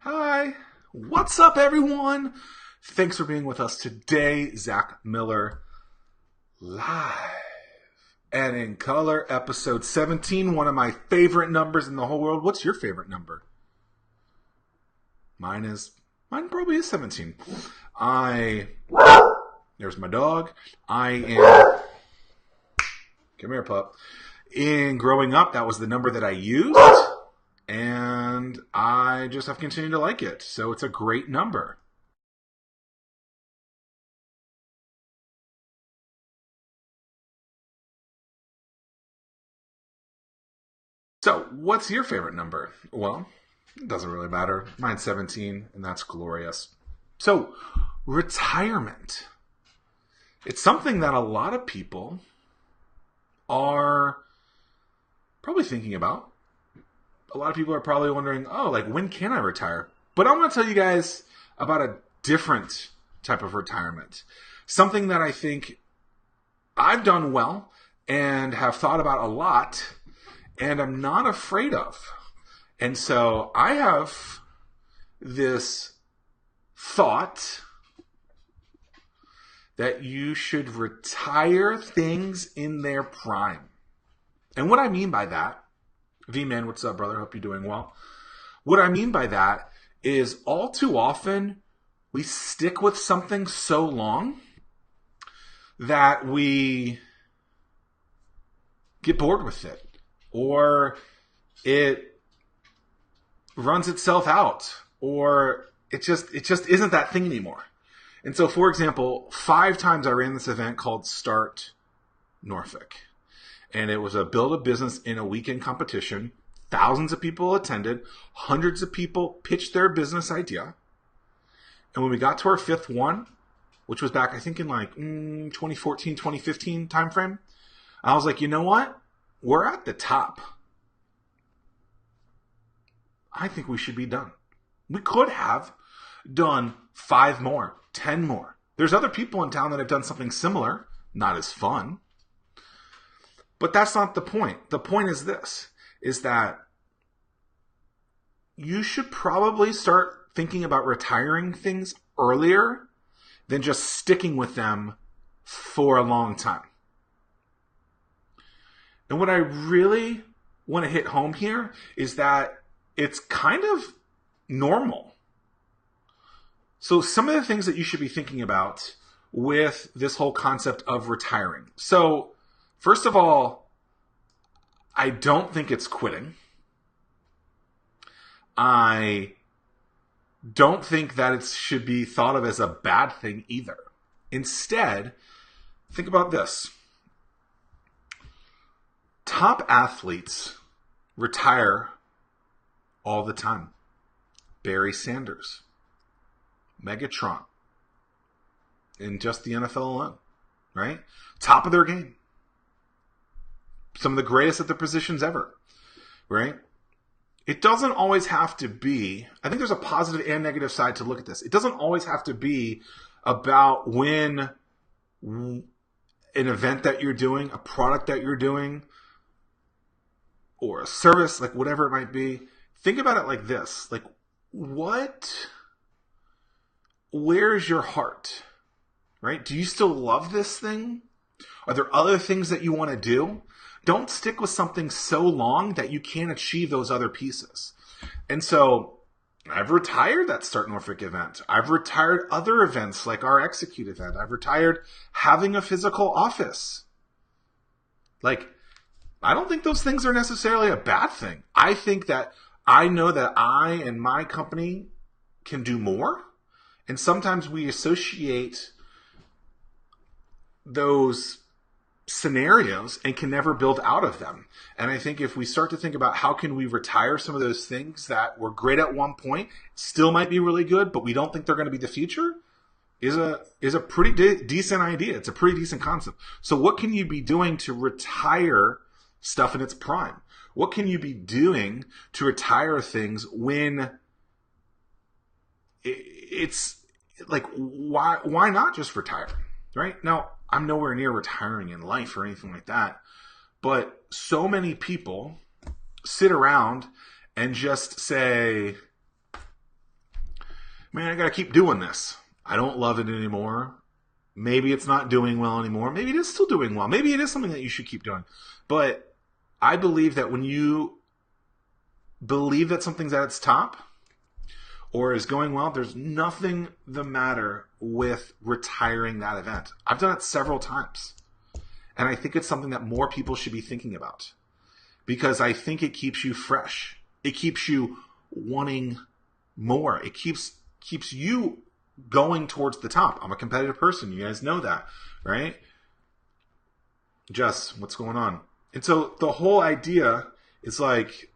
Hi, what's up, everyone? Thanks for being with us today. Zack Miller, live and in color, episode 17, one of my favorite numbers in the whole world. What's your favorite number? Mine probably is 17. There's my dog. Come here, pup. In growing up, that was the number that I used. And I just have continued to like it. So it's a great number. So what's your favorite number? Well, it doesn't really matter. Mine's 17, and that's glorious. So retirement. It's something that a lot of people are probably thinking about. A lot of people are probably wondering, oh, like, when can I retire? But I'm going to tell you guys about a different type of retirement. Something that I think I've done well and have thought about a lot and I'm not afraid of. And so I have this thought that you should retire things in their prime. And what I mean by that, V-Man, what's up, brother? Hope you're doing well. What I mean by that is all too often we stick with something so long that we get bored with it, or it runs itself out, or it just isn't that thing anymore. And so, for example, 5 times I ran this event called Start Norfolk. And it was a build a business in a weekend competition. Thousands of people attended. Hundreds of people pitched their business idea. And when we got to our 5th one, which was back, I think, in like 2014, 2015 timeframe, I was like, you know what? We're at the top. I think we should be done. We could have done 5 more, 10 more. There's other people in town that have done something similar, not as fun. But that's not the point. The point is this, is that you should probably start thinking about retiring things earlier than just sticking with them for a long time. And what I really want to hit home here is that it's kind of normal. So some of the things that you should be thinking about with this whole concept of retiring. So first of all, I don't think it's quitting. I don't think that it should be thought of as a bad thing either. Instead, think about this. Top athletes retire all the time. Barry Sanders, Megatron, in just the NFL alone, right? Top of their game. Some of the greatest at their positions ever, right? It doesn't always have to be, I think there's a positive and negative side to look at this. It doesn't always have to be about when an event that you're doing, a product that you're doing, or a service, like whatever it might be. Think about it like this. Like, where's your heart, right? Do you still love this thing? Are there other things that you want to do? Don't stick with something so long that you can't achieve those other pieces. And so I've retired that Start Norfolk event. I've retired other events like our Execute event. I've retired having a physical office. Like, I don't think those things are necessarily a bad thing. I think that I know that I and my company can do more. And sometimes we associate those scenarios and can never build out of them. And I think if we start to think about how can we retire some of those things that were great at one point, still might be really good, but we don't think they're going to be the future, is a pretty decent idea. It's a pretty decent concept. So what can you be doing to retire stuff in its prime? What can you be doing to retire things when it's like, why not just retire, right? Now, I'm nowhere near retiring in life or anything like that, but so many people sit around and just say, man, I got to keep doing this. I don't love it anymore. Maybe it's not doing well anymore. Maybe it is still doing well. Maybe it is something that you should keep doing. But I believe that when you believe that something's at its top or is going well, there's nothing the matter with retiring that event. I've done it several times. And I think it's something that more people should be thinking about. Because I think it keeps you fresh. It keeps you wanting more. It keeps you going towards the top. I'm a competitive person. You guys know that, right? Jess, what's going on? And so the whole idea is like,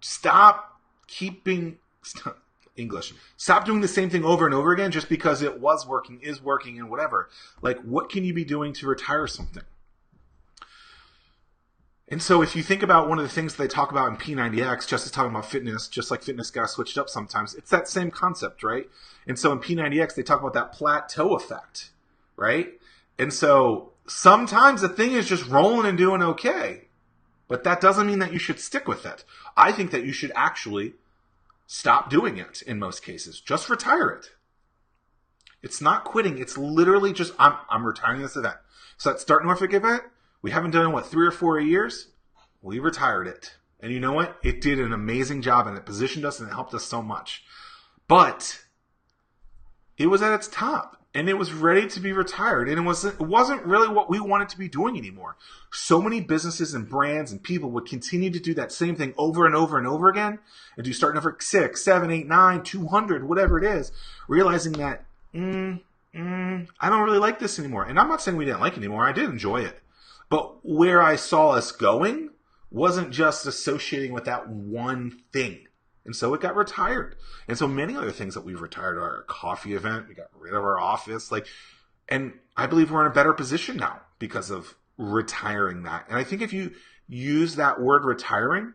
stop doing the same thing over and over again just because it was working, is working, and whatever. Like, what can you be doing to retire something? And so if you think about one of the things they talk about in P90X, just as talking about fitness, just like fitness got switched up sometimes, it's that same concept, right? And so in P90X, they talk about that plateau effect, right? And so sometimes the thing is just rolling and doing okay, but that doesn't mean that you should stick with it. I think that you should actually stop doing it in most cases. Just retire it. It's not quitting. It's literally just, I'm retiring this event. So that Start Norfolk event, we haven't done it, 3 or 4 years? We retired it. And you know what? It did an amazing job and it positioned us and it helped us so much. But it was at its top and it was ready to be retired. And it wasn't really what we wanted to be doing anymore. So many businesses and brands and people would continue to do that same thing over and over and over again and do Start Norfolk 6, 7, 8, 9, 200, whatever it is, realizing that, I don't really like this anymore. And I'm not saying we didn't like it anymore. I did enjoy it. But where I saw us going wasn't just associating with that one thing. And so it got retired. And so many other things that we've retired, our coffee event, we got rid of our office. And I believe we're in a better position now because of retiring that. And I think if you use that word retiring,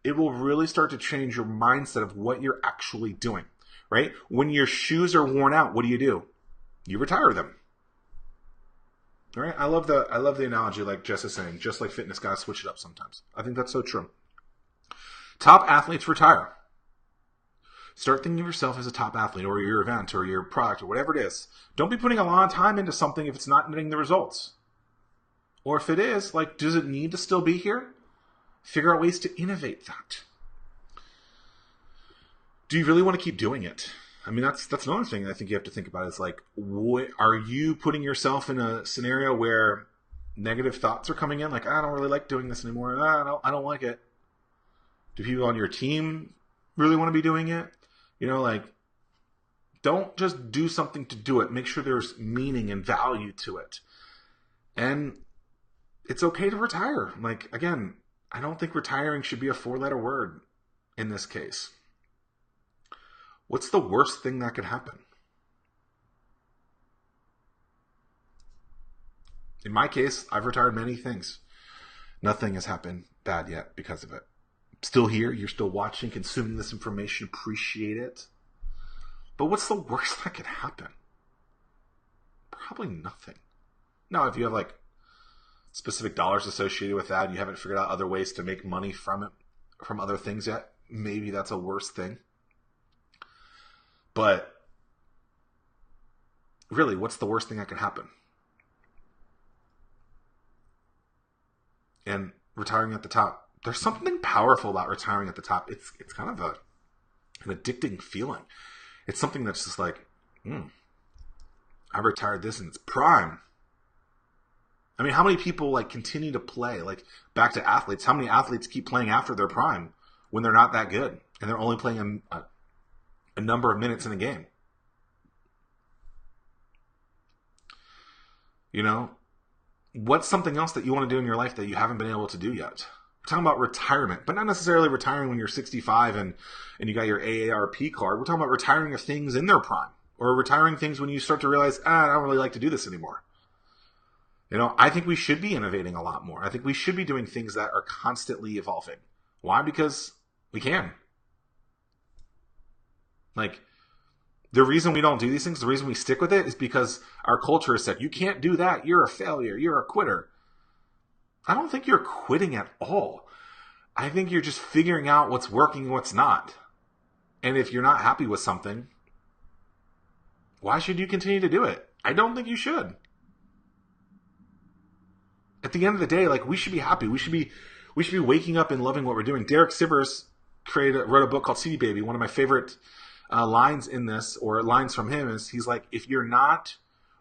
it will really start to change your mindset of what you're actually doing, right? When your shoes are worn out, what do? You retire them. All right, I love the analogy, like Jess is saying, just like fitness guys switch it up sometimes. I think that's so true. Top athletes retire. Start thinking of yourself as a top athlete or your event or your product or whatever it is. Don't be putting a lot of time into something if it's not getting the results. Or if it is, does it need to still be here? Figure out ways to innovate that. Do you really want to keep doing it? I mean, that's another thing I think you have to think about is are you putting yourself in a scenario where negative thoughts are coming in? I don't really like doing this anymore. I don't like it. Do people on your team really want to be doing it? Don't just do something to do it. Make sure there's meaning and value to it. And it's okay to retire. Again, I don't think retiring should be a 4-letter word in this case. What's the worst thing that could happen? In my case, I've retired many things. Nothing has happened bad yet because of it. Still here, you're still watching, consuming this information, appreciate it. But what's the worst that could happen? Probably nothing. Now, if you have specific dollars associated with that and you haven't figured out other ways to make money from it, from other things yet, maybe that's a worse thing. But really, what's the worst thing that could happen? And retiring at the top. There's something powerful about retiring at the top. It's kind of an addicting feeling. It's something that's just I retired this in its prime. I mean, how many people continue to play? Back to athletes. How many athletes keep playing after their prime when they're not that good and they're only playing a number of minutes in a game? What's something else that you want to do in your life that you haven't been able to do yet? We're talking about retirement, but not necessarily retiring when you're 65 and you got your AARP card. We're talking about retiring of things in their prime or retiring things when you start to realize, I don't really like to do this anymore. I think we should be innovating a lot more. I think we should be doing things that are constantly evolving. Why? Because we can. The reason we don't do these things, the reason we stick with it is because our culture has said, you can't do that. You're a failure. You're a quitter. I don't think you're quitting at all. I think you're just figuring out what's working and what's not. And if you're not happy with something, Why should you continue to do it? I don't think you should. At the end of the day, like, we should be happy. We should be waking up and loving what we're doing. Derek Sivers wrote a book called CD Baby. One of my favorite lines in this, or lines from him, is he's like,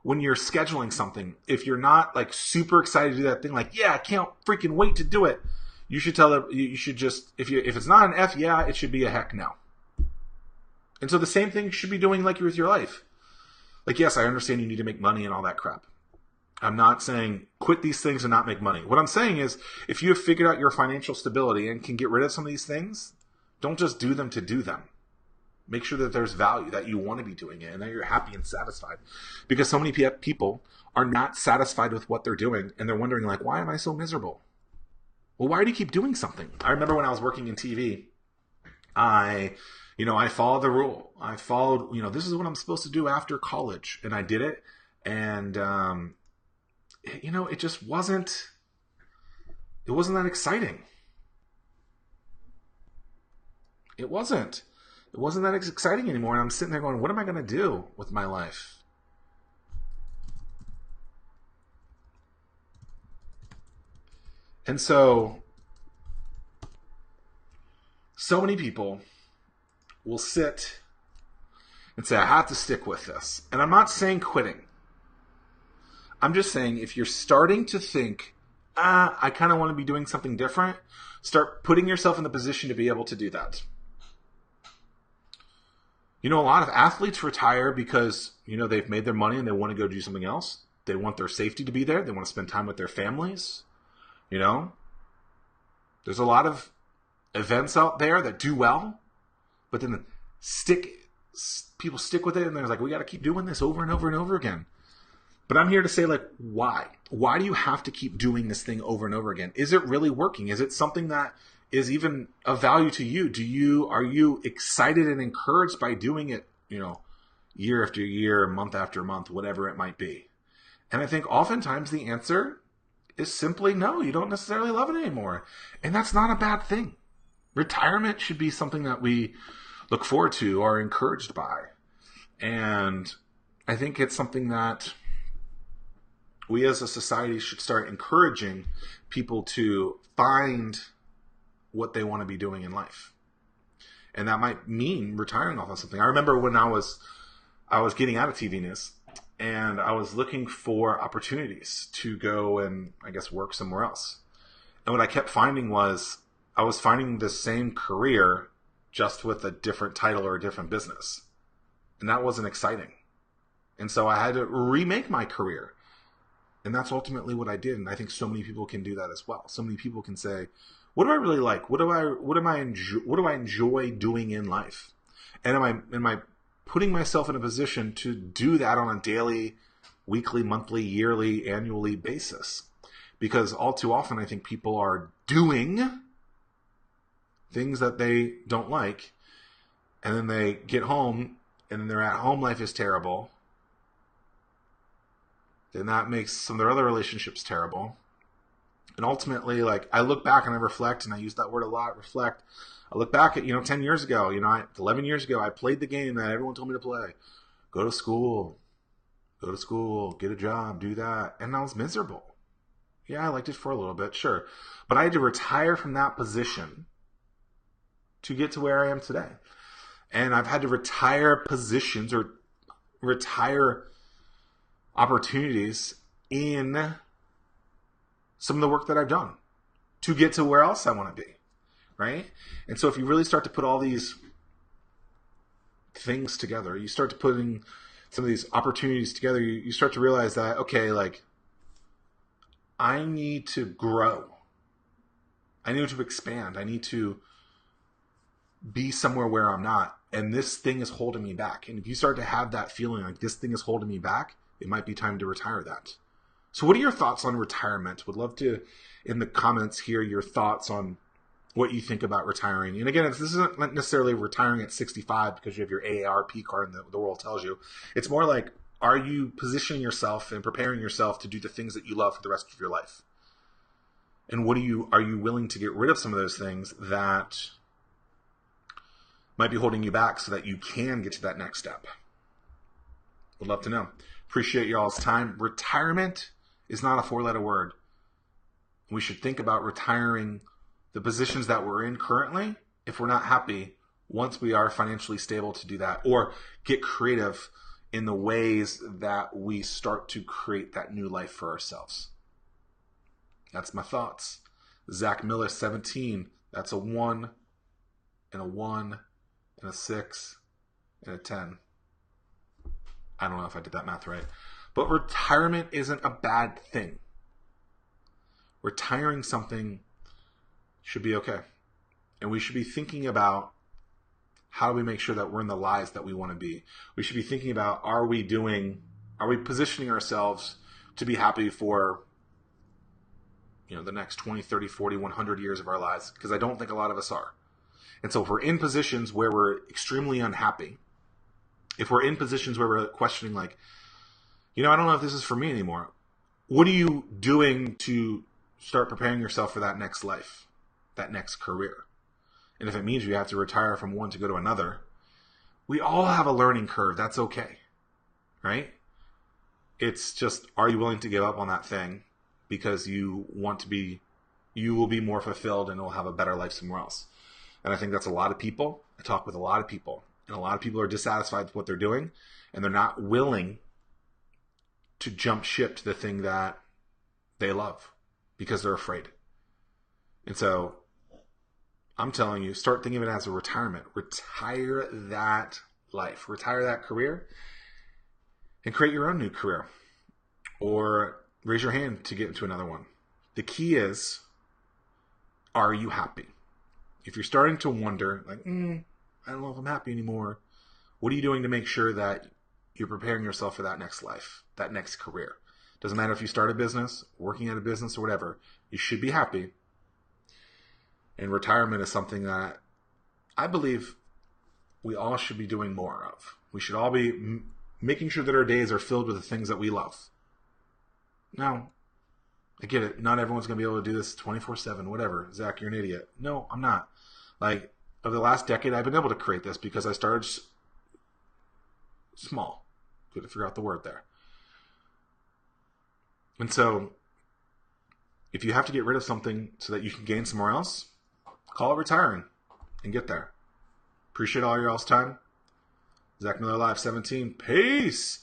when you're scheduling something, if you're not like super excited to do that thing, like, yeah, I can't freaking wait to do it, you should just, if it's not an F, yeah, it should be a heck no. And so the same thing you should be doing like with your life. Like, yes, I understand you need to make money and all that crap. I'm not saying quit these things and not make money. What I'm saying is, if you have figured out your financial stability and can get rid of some of these things, don't just do them to do them. Make sure that there's value, that you want to be doing it, and that you're happy and satisfied. Because so many people are not satisfied with what they're doing, and they're wondering, like, why am I so miserable? Well, why do you keep doing something? I remember when I was working in TV, I followed the rule. I followed, this is what I'm supposed to do after college, and I did it, and it just wasn't that exciting. It wasn't that exciting anymore. And I'm sitting there going, what am I going to do with my life? And so many people will sit and say, I have to stick with this. And I'm not saying quitting. I'm just saying, if you're starting to think, I kind of want to be doing something different, start putting yourself in the position to be able to do that. A lot of athletes retire because, they've made their money and they want to go do something else. They want their safety to be there. They want to spend time with their families. There's a lot of events out there that do well, but then people stick with it, and they're like, we got to keep doing this over and over and over again. But I'm here to say, like, why? Why do you have to keep doing this thing over and over again? Is it really working? Is it something that is even of value to you? Are you excited and encouraged by doing it, year after year, month after month, whatever it might be? And I think oftentimes the answer is simply no, you don't necessarily love it anymore. And that's not a bad thing. Retirement should be something that we look forward to, are encouraged by. And I think it's something that we as a society should start encouraging people to find what they want to be doing in life. And that might mean retiring off of something. I remember when I was getting out of TV news, and I was looking for opportunities to go and, I guess, work somewhere else. And what I kept finding was I was finding the same career just with a different title or a different business. And that wasn't exciting. And so I had to remake my career. And that's ultimately what I did. And I think so many people can do that as well. So many people can say, what do I really like? What do I enjoy doing in life? And am I putting myself in a position to do that on a daily, weekly, monthly, yearly, annually basis? Because all too often I think people are doing things that they don't like, and then they get home and then their at-home life is terrible. Then that makes some of their other relationships terrible. And ultimately, like, I look back and I reflect, and I use that word a lot, reflect. I look back at, 10 years ago, 11 years ago, I played the game that everyone told me to play. Go to school, get a job, do that. And I was miserable. Yeah, I liked it for a little bit, sure. But I had to retire from that position to get to where I am today. And I've had to retire positions or retire opportunities in some of the work that I've done to get to where else I want to be, right? And so if you really start to put all these things together, you start to putting some of these opportunities together, you start to realize that, okay, like, I need to grow. I need to expand. I need to be somewhere where I'm not. And this thing is holding me back. And if you start to have that feeling like this thing is holding me back, it might be time to retire that. So what are your thoughts on retirement? Would love to, in the comments, hear your thoughts on what you think about retiring. And again, this isn't necessarily retiring at 65 because you have your AARP card and the world tells you. It's more like, are you positioning yourself and preparing yourself to do the things that you love for the rest of your life? And are you willing to get rid of some of those things that might be holding you back so that you can get to that next step? Would love to know. Appreciate y'all's time. Retirement is not a 4-letter word. We should think about retiring the positions that we're in currently if we're not happy once we are financially stable to do that, or get creative in the ways that we start to create that new life for ourselves. That's my thoughts. Zack Miller, 17. That's a 1 and a 1 and a 6 and a 10. I don't know if I did that math right. But retirement isn't a bad thing. Retiring something should be okay. And we should be thinking about how do we make sure that we're in the lives that we want to be. We should be thinking about, are we positioning ourselves to be happy for the next 20, 30, 40, 100 years of our lives? Because I don't think a lot of us are. And so if we're in positions where we're extremely unhappy, if we're in positions where we're questioning like, I don't know if this is for me anymore, what are you doing to start preparing yourself for that next life, that next career? And if it means you have to retire from one to go to another, we all have a learning curve. That's okay, right? It's just, are you willing to give up on that thing because you will be more fulfilled and will have a better life somewhere else? And I think that's a lot of people. I talk with a lot of people, and a lot of people are dissatisfied with what they're doing, and they're not willing to jump ship to the thing that they love because they're afraid. And so I'm telling you, start thinking of it as a retirement. Retire that life, retire that career, and create your own new career. Or raise your hand to get into another one. The key is, are you happy? If you're starting to wonder, like, I don't know if I'm happy anymore, what are you doing to make sure that you're preparing yourself for that next life, that next career? Doesn't matter if you start a business, working at a business, or whatever. You should be happy. And retirement is something that I believe we all should be doing more of. We should all be making sure that our days are filled with the things that we love. Now, I get it. Not everyone's going to be able to do this 24/7, whatever. Zach, you're an idiot. No, I'm not. Like, over the last decade, I've been able to create this because I started small. Good to figure out the word there. And so, if you have to get rid of something so that you can gain somewhere else, call it retiring and get there. Appreciate all your all's time. Zack Miller Live 17. Peace.